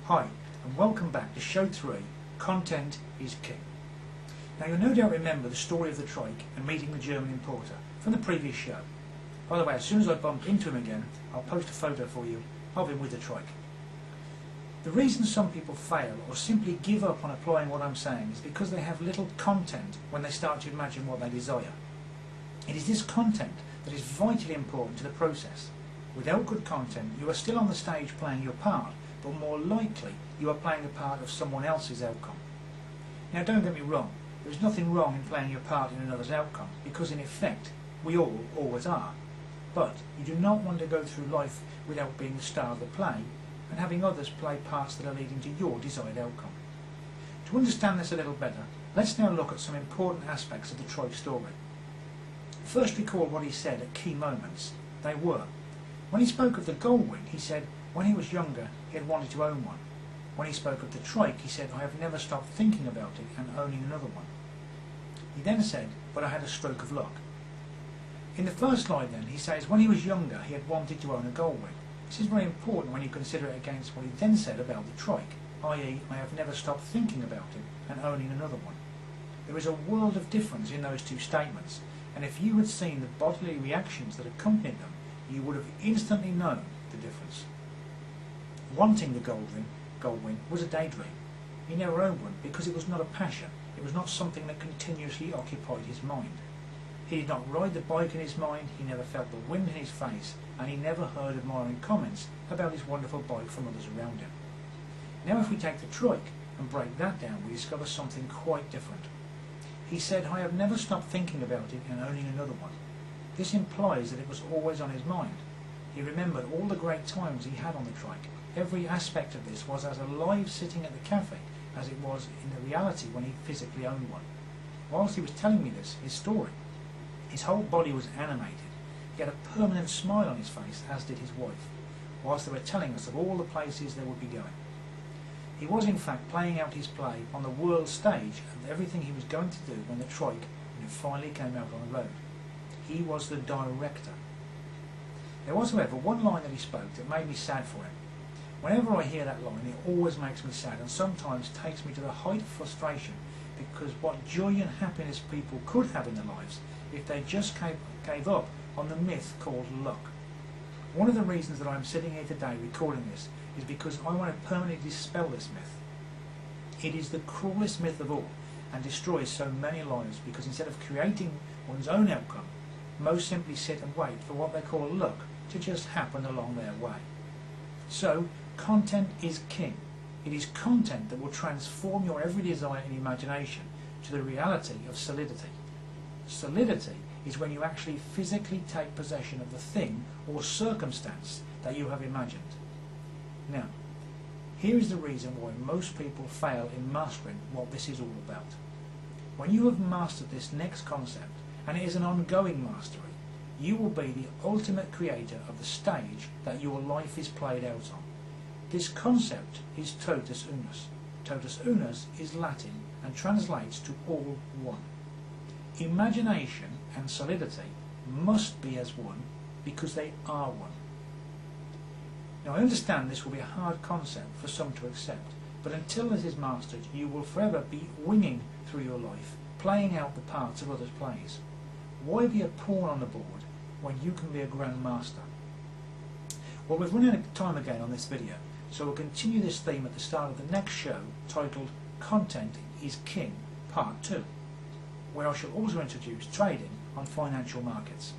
Hi, and welcome back to Show 3, Content is King. Now you'll no doubt remember the story of the trike and meeting the German importer from the previous show. By the way, as soon as I bump into him again, I'll post a photo for you of him with the trike. The reason some people fail or simply give up on applying what I'm saying is because they have little content when they start to imagine what they desire. It is this content that is vitally important to the process. Without good content, you are still on the stage playing your part, but more likely you are playing the part of someone else's outcome. Now don't get me wrong, there is nothing wrong in playing your part in another's outcome, because in effect we all always are. But you do not want to go through life without being the star of the play and having others play parts that are leading to your desired outcome. To understand this a little better, let's now look at some important aspects of the trike story. First, recall what he said at key moments. They were: when he spoke of the gullwing, he said when he was younger he had wanted to own one. When he spoke of the trike, he said, I have never stopped thinking about it and owning another one. He then said, but I had a stroke of luck. In the first line then, he says when he was younger he had wanted to own a gullwing. This is very important when you consider it against what he then said about the trike, i.e. I have never stopped thinking about it and owning another one. There is a world of difference in those two statements, and if you had seen the bodily reactions that accompanied them, you would have instantly known the difference. Wanting the gullwing was a daydream. He never owned one because it was not a passion. It was not something that continuously occupied his mind. He did not ride the bike in his mind, he never felt the wind in his face, and he never heard admiring comments about his wonderful bike from others around him. Now if we take the trike and break that down, we discover something quite different. He said, I have never stopped thinking about it and owning another one. This implies that it was always on his mind. He remembered all the great times he had on the trike. Every aspect of this was as alive sitting at the cafe as it was in the reality when he physically owned one. Whilst he was telling me this, his story, his whole body was animated. He had a permanent smile on his face, as did his wife, whilst they were telling us of all the places they would be going. He was in fact playing out his play on the world stage of everything he was going to do when the trike finally came out on the road. He was the director. There was, however, one line that he spoke that made me sad for him. Whenever I hear that line, it always makes me sad and sometimes takes me to the height of frustration, because what joy and happiness people could have in their lives if they just gave up on the myth called luck. One of the reasons that I'm sitting here today recording this is because I want to permanently dispel this myth. It is the cruelest myth of all and destroys so many lives, because instead of creating one's own outcome, most simply sit and wait for what they call luck to just happen along their way. So, content is king. It is content that will transform your every desire and imagination to the reality of solidity. Solidity is when you actually physically take possession of the thing or circumstance that you have imagined. Now, here is the reason why most people fail in mastering what this is all about. When you have mastered this next concept, and it is an ongoing mastery, you will be the ultimate creator of the stage that your life is played out on. This concept is totus unus. Totus unus is Latin and translates to all one. Imagination and solidity must be as one because they are one. Now I understand this will be a hard concept for some to accept, but until this is mastered, you will forever be winging through your life, playing out the parts of others' plays. Why be a pawn on the board when you can be a grand master? Well, we've run out of time again on this video, so we'll continue this theme at the start of the next show, titled Content is King, Part 2, where I shall also introduce trading on financial markets.